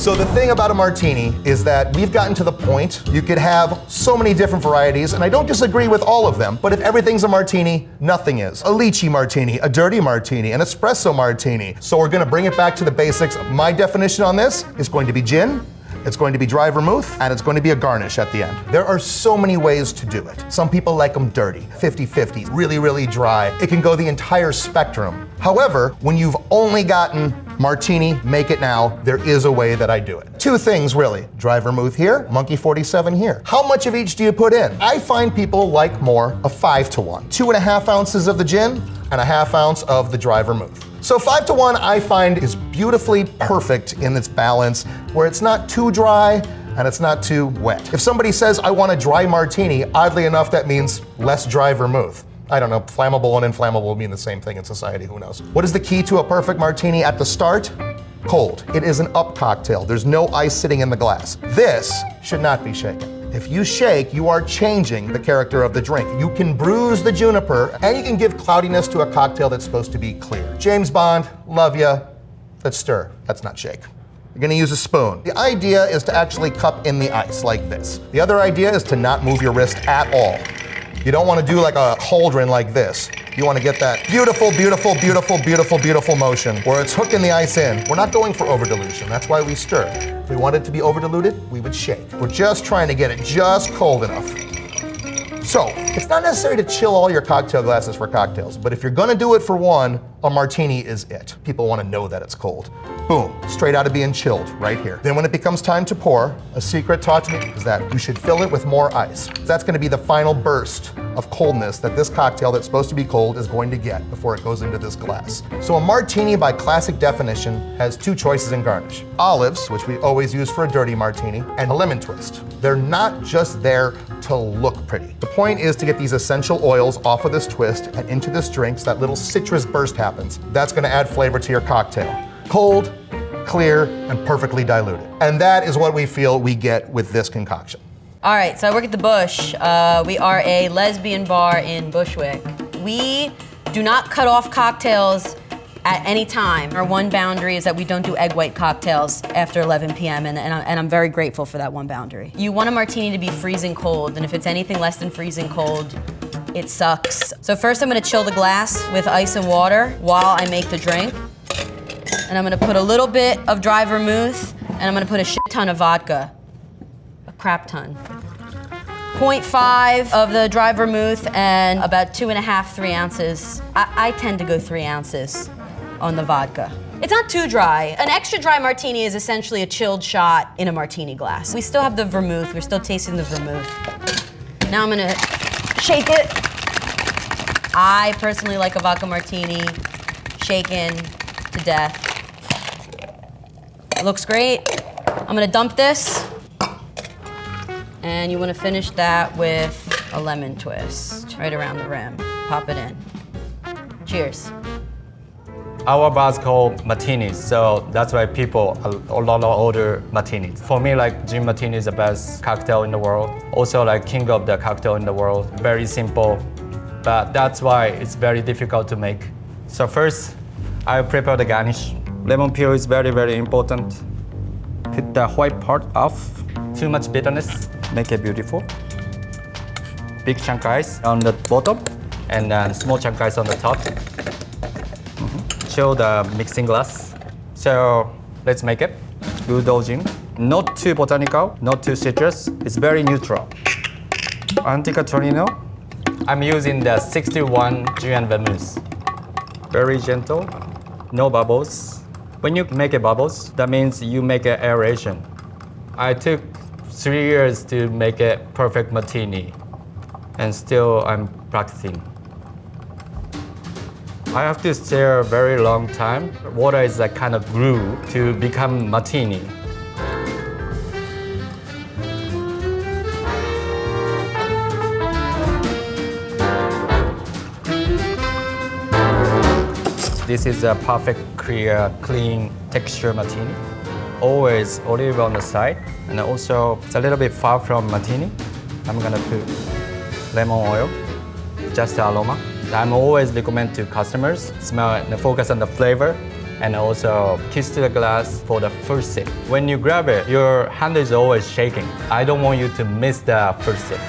So the thing about a martini is that we've gotten to the point you could have so many different varieties, and I don't disagree with all of them, but if everything's a martini, nothing is. A lychee martini, a dirty martini, an espresso martini. So we're gonna bring it back to the basics. My definition on this is going to be gin, it's going to be dry vermouth, and it's going to be a garnish at the end. There are so many ways to do it. Some people like them dirty, 50-50, really, really dry. It can go the entire spectrum. However, when you've only gotten martini, make it now, there is a way that I do it. Two things really, dry vermouth here, Monkey 47 here. How much of each do you put in? I find people like more a 5-to-1. 2.5 ounces of the gin and a 1/2 ounce of the dry vermouth. So 5-to-1 I find is beautifully perfect in its balance, where it's not too dry and it's not too wet. If somebody says, I want a dry martini, oddly enough, that means less dry vermouth. I don't know, flammable and inflammable mean the same thing in society, who knows? What is the key to a perfect martini at the start? Cold. It is an up cocktail. There's no ice sitting in the glass. This should not be shaken. If you shake, you are changing the character of the drink. You can bruise the juniper, and you can give cloudiness to a cocktail that's supposed to be clear. James Bond, love ya. Let's stir. That's not shake. You're gonna use a spoon. The idea is to actually cup in the ice like this. The other idea is to not move your wrist at all. You don't wanna do like a cauldron like this. You wanna get that beautiful, beautiful, beautiful, beautiful, beautiful motion where it's hooking the ice in. We're not going for over dilution. That's why we stir. If we want it to be over diluted, we would shake. We're just trying to get it just cold enough. So, it's not necessary to chill all your cocktail glasses for cocktails, but if you're gonna do it for one, a martini is it. People wanna know that it's cold. Boom, straight out of being chilled, right here. Then when it becomes time to pour, a secret taught to me is that you should fill it with more ice. That's gonna be the final burst of coldness that this cocktail that's supposed to be cold is going to get before it goes into this glass. So a martini by classic definition has two choices in garnish. Olives, which we always use for a dirty martini, and a lemon twist. They're not just there to look pretty. The point is to get these essential oils off of this twist and into this drink so that little citrus burst happens. That's gonna add flavor to your cocktail. Cold, clear, and perfectly diluted. And that is what we feel we get with this concoction. All right, so I work at the Bush. We are a lesbian bar in Bushwick. We do not cut off cocktails at any time. Our one boundary is that we don't do egg white cocktails after 11 p.m. and I'm very grateful for that one boundary. You want a martini to be freezing cold, and if it's anything less than freezing cold, it sucks. So first I'm gonna chill the glass with ice and water while I make the drink. And I'm gonna put a little bit of dry vermouth, and I'm gonna put a shit ton of vodka. A crap ton. 0.5 of the dry vermouth and about 2.5, 3 ounces. I tend to go 3 ounces on the vodka. It's not too dry. An extra dry martini is essentially a chilled shot in a martini glass. We still have the vermouth, we're still tasting the vermouth. Now I'm gonna shake it. I personally like a vodka martini, shaken to death. It looks great. I'm gonna dump this. And you wanna finish that with a lemon twist right around the rim. Pop it in. Cheers. Our bar's called Martinis, so that's why people a lot of order martinis. For me, like gin martini is the best cocktail in the world. Also like king of the cocktail in the world. Very simple, but that's why it's very difficult to make. So first, I prepare the garnish. Lemon peel is very, very important. Put the white part off. Too much bitterness, make it beautiful. Big chunk ice on the bottom, and then small chunk ice on the top. Chill the mixing glass. So let's make it. Bulldozing. Not too botanical, not too citrus. It's very neutral. Antica Torino. I'm using the 61 gin vermouth. Very gentle, no bubbles. When you make a bubbles, that means you make an aeration. I took 3 years to make a perfect martini, and still I'm practicing. I have to stir a very long time. Water is like kind of glue to become martini. This is a perfect, clear, clean texture martini. Always olive on the side, and also it's a little bit far from martini. I'm gonna put lemon oil, just the aroma. I'm always recommend to customers, smell it and focus on the flavor, and also kiss to the glass for the first sip. When you grab it, your hand is always shaking. I don't want you to miss the first sip.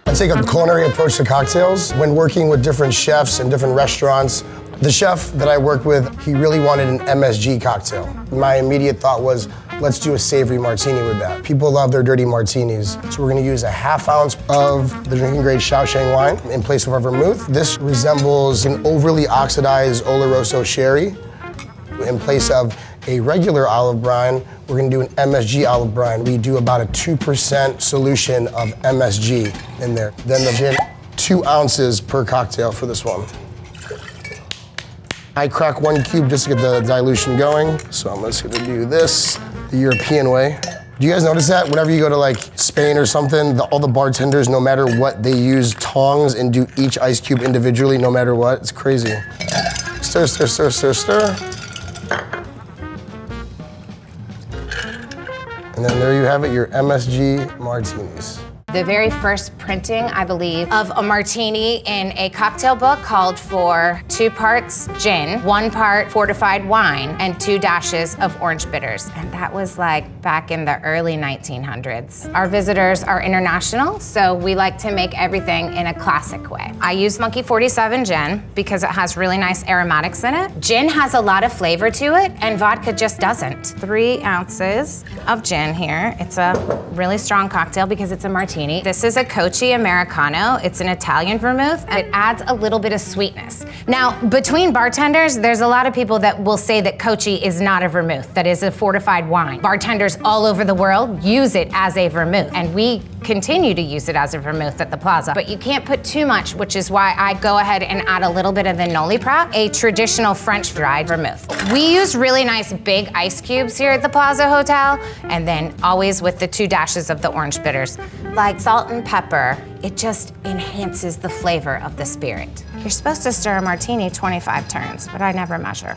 I take a culinary approach to cocktails. When working with different chefs in different restaurants, the chef that I worked with, he really wanted an MSG cocktail. My immediate thought was, let's do a savory martini with that. People love their dirty martinis. So we're gonna use a ½ ounce of the drinking grade Shaoxing wine in place of our vermouth. This resembles an overly oxidized Oloroso sherry. In place of a regular olive brine, we're gonna do an MSG olive brine. We do about a 2% solution of MSG in there. Then the gin, 2 ounces per cocktail for this one. I crack 1 cube just to get the dilution going. So I'm just gonna do this the European way. Do you guys notice that? Whenever you go to like Spain or something, all the bartenders, no matter what, they use tongs and do each ice cube individually, no matter what. It's crazy. Stir, stir, stir, stir, stir. And then there you have it, your MSG martinis. The very first printing, I believe, of a martini in a cocktail book called for 2 parts gin, 1 part fortified wine, and 2 dashes of orange bitters. And that was like back in the early 1900s. Our visitors are international, so we like to make everything in a classic way. I use Monkey 47 gin because it has really nice aromatics in it. Gin has a lot of flavor to it, and vodka just doesn't. 3 ounces of gin here. It's a really strong cocktail because it's a martini. This is a Kochi Americano. It's an Italian vermouth. It adds a little bit of sweetness. Now, between bartenders, there's a lot of people that will say that Kochi is not a vermouth, that is a fortified wine. Bartenders all over the world use it as a vermouth, and we continue to use it as a vermouth at the Plaza. But you can't put too much, which is why I go ahead and add a little bit of the Noli Prat, a traditional French dried vermouth. We use really nice big ice cubes here at the Plaza Hotel, and then always with the 2 dashes of the orange bitters. Like salt and pepper, it just enhances the flavor of the spirit. You're supposed to stir a martini 25 turns, but I never measure.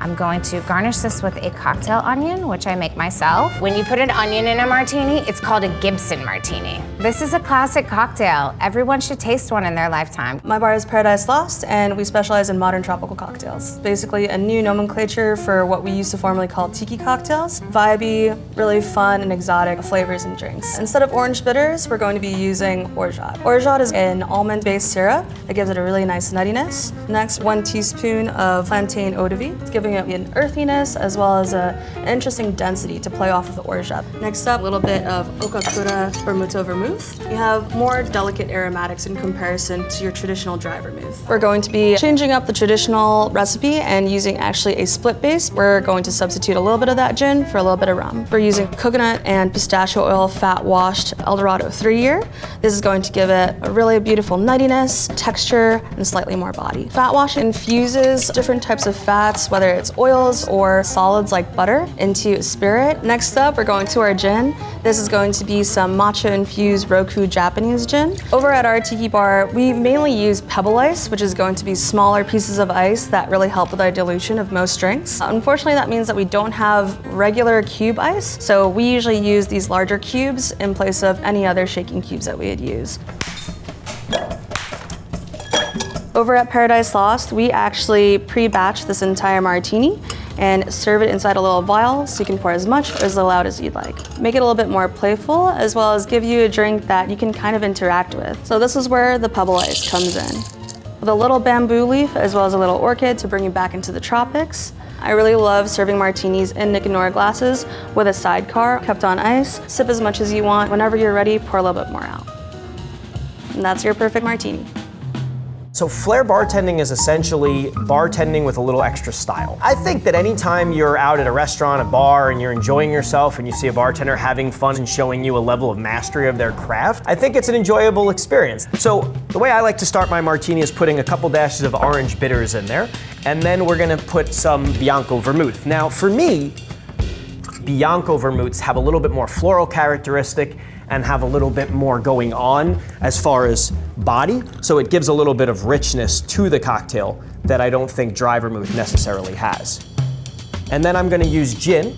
I'm going to garnish this with a cocktail onion, which I make myself. When you put an onion in a martini, it's called a Gibson martini. This is a classic cocktail. Everyone should taste one in their lifetime. My bar is Paradise Lost, and we specialize in modern tropical cocktails. Basically a new nomenclature for what we used to formerly call tiki cocktails. Vibey, really fun and exotic flavors and drinks. Instead of orange bitters, we're going to be using orgeat. Orgeat is an almond-based syrup that gives it a really nice nuttiness. Next, 1 teaspoon of plantain eau de vie. It's giving it an earthiness as well as an interesting density to play off of the orgeat. Next up, a little bit of Okakura Bermuto vermouth. You have more delicate aromatics in comparison to your traditional dry vermouth. We're going to be changing up the traditional recipe and using actually a split base. We're going to substitute a little bit of that gin for a little bit of rum. We're using coconut and pistachio oil fat washed Eldorado 3-year. This is going to give it a really beautiful nuttiness, texture, and slightly more body. Fat wash infuses different types of fats, whether it's oils or solids like butter, into a spirit. Next up, we're going to our gin. This is going to be some matcha infused Roku Japanese gin. Over at our tiki bar, we mainly use pebble ice, which is going to be smaller pieces of ice that really help with our dilution of most drinks. Unfortunately, that means that we don't have regular cube ice, so we usually use these larger cubes in place of any other shaking cubes that we would use. Over at Paradise Lost, we actually pre-batch this entire martini and serve it inside a little vial so you can pour as much or as little out as you'd like. Make it a little bit more playful, as well as give you a drink that you can kind of interact with. So this is where the pebble ice comes in. With a little bamboo leaf as well as a little orchid to bring you back into the tropics. I really love serving martinis in Nick and Nora glasses with a sidecar kept on ice. Sip as much as you want. Whenever you're ready, pour a little bit more out. And that's your perfect martini. So flair bartending is essentially bartending with a little extra style. I think that anytime you're out at a restaurant, a bar, and you're enjoying yourself and you see a bartender having fun and showing you a level of mastery of their craft, I think it's an enjoyable experience. So the way I like to start my martini is putting a couple dashes of orange bitters in there, and then we're gonna put some Bianco vermouth. Now for me, Bianco vermouths have a little bit more floral characteristic and have a little bit more going on as far as body, so it gives a little bit of richness to the cocktail that I don't think dry vermouth necessarily has. And then I'm gonna use gin.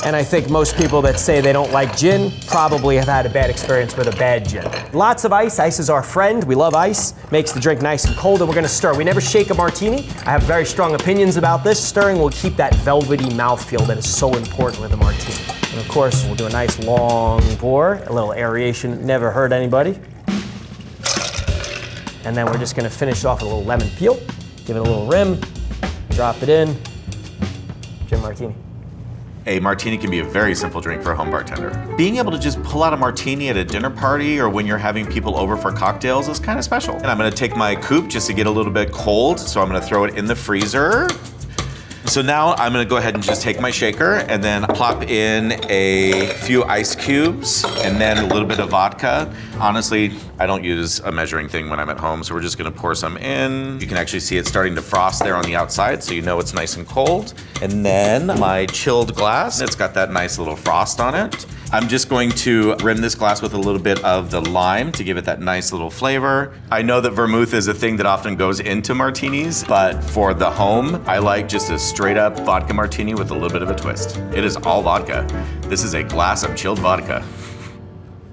And I think most people that say they don't like gin probably have had a bad experience with a bad gin. Lots of ice. Ice is our friend. We love ice. Makes the drink nice and cold, and we're gonna stir. We never shake a martini. I have very strong opinions about this. Stirring will keep that velvety mouthfeel that is so important with a martini. And of course, we'll do a nice long pour, a little aeration, never hurt anybody. And then we're just gonna finish off with a little lemon peel, give it a little rim, drop it in, gin martini. A martini can be a very simple drink for a home bartender. Being able to just pull out a martini at a dinner party or when you're having people over for cocktails is kind of special. And I'm gonna take my coupe just to get a little bit cold, so I'm gonna throw it in the freezer. So now I'm gonna go ahead and just take my shaker and then plop in a few ice cubes and then a little bit of vodka. Honestly, I don't use a measuring thing when I'm at home, so we're just gonna pour some in. You can actually see it starting to frost there on the outside, so you know it's nice and cold. And then my chilled glass, it's got that nice little frost on it. I'm just going to rim this glass with a little bit of the lime to give it that nice little flavor. I know that vermouth is a thing that often goes into martinis, but for the home, I like just a straight up vodka martini with a little bit of a twist. It is all vodka. This is a glass of chilled vodka,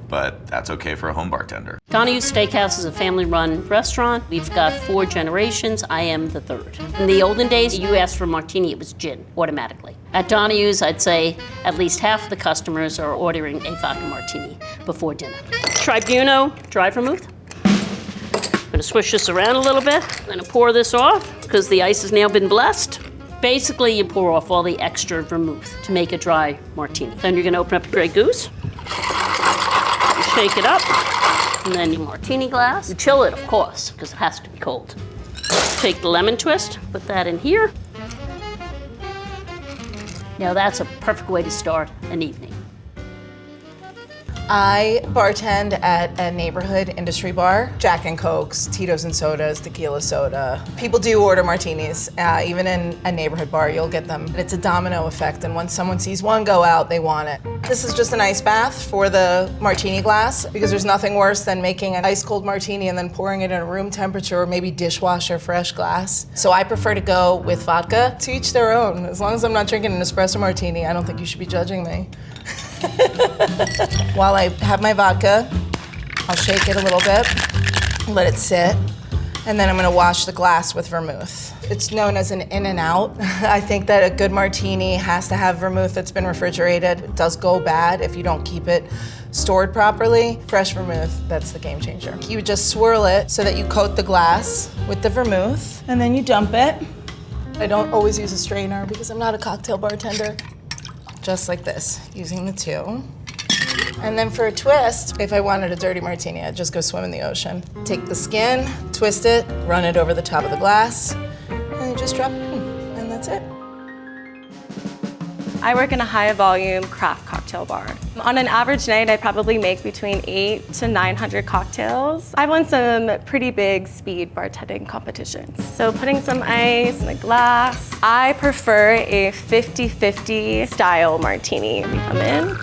but that's okay for a home bartender. Donahue's Steakhouse is a family-run restaurant. We've got 4 generations. I am the 3rd. In the olden days, you asked for a martini, it was gin, automatically. At Donahue's, I'd say at least half of the customers are ordering a vodka martini before dinner. Tribuno, dry vermouth. I'm gonna swish this around a little bit. I'm gonna pour this off, because the ice has now been blessed. Basically, you pour off all the extra vermouth to make a dry martini. Then you're gonna open up your Grey Goose. Shake it up, and then your martini glass. You chill it, of course, because it has to be cold. Take the lemon twist, put that in here. Now that's a perfect way to start an evening. I bartend at a neighborhood industry bar. Jack and Cokes, Tito's and sodas, tequila soda. People do order martinis. Even in a neighborhood bar, you'll get them. It's a domino effect, and once someone sees one go out, they want it. This is just an ice bath for the martini glass, because there's nothing worse than making an ice cold martini and then pouring it in a room temperature or maybe dishwasher fresh glass. So I prefer to go with vodka. To each their own. As long as I'm not drinking an espresso martini, I don't think you should be judging me. While I have my vodka, I'll shake it a little bit, let it sit, and then I'm gonna wash the glass with vermouth. It's known as an in and out. I think that a good martini has to have vermouth that's been refrigerated. It does go bad if you don't keep it stored properly. Fresh vermouth, that's the game changer. You just swirl it so that you coat the glass with the vermouth, and then you dump it. I don't always use a strainer because I'm not a cocktail bartender. Just like this, using the 2. And then for a twist, if I wanted a dirty martini, I'd just go swim in the ocean. Take the skin, twist it, run it over the top of the glass, and you just drop it in, and that's it. I work in a high volume craft cocktail bar. On an average night, I probably make between 800 to 900 cocktails. I've won some pretty big speed bartending competitions. So putting some ice in a glass. I prefer a 50-50 style martini. We come in,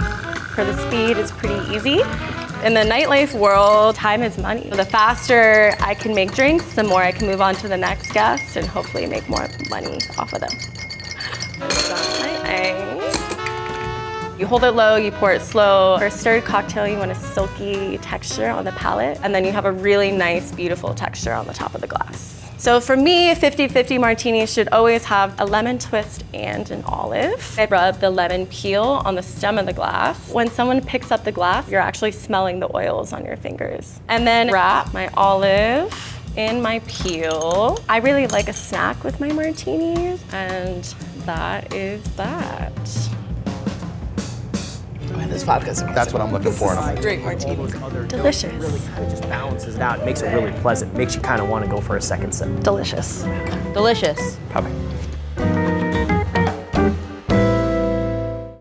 for the speed, it's pretty easy. In the nightlife world, time is money. The faster I can make drinks, the more I can move on to the next guest and hopefully make more money off of them. You hold it low, you pour it slow. For a stirred cocktail, you want a silky texture on the palate, and then you have a really nice, beautiful texture on the top of the glass. So for me, 50-50 martinis should always have a lemon twist and an olive. I rub the lemon peel on the stem of the glass. When someone picks up the glass, you're actually smelling the oils on your fingers. And then wrap my olive in my peel. I really like a snack with my martinis, and that is that. This vodka's amazing. That's what I'm looking for. Great martini. Delicious. Really kind of just balances it out. It makes it really pleasant. Makes you kind of want to go for a second sip. Delicious. Delicious. Probably.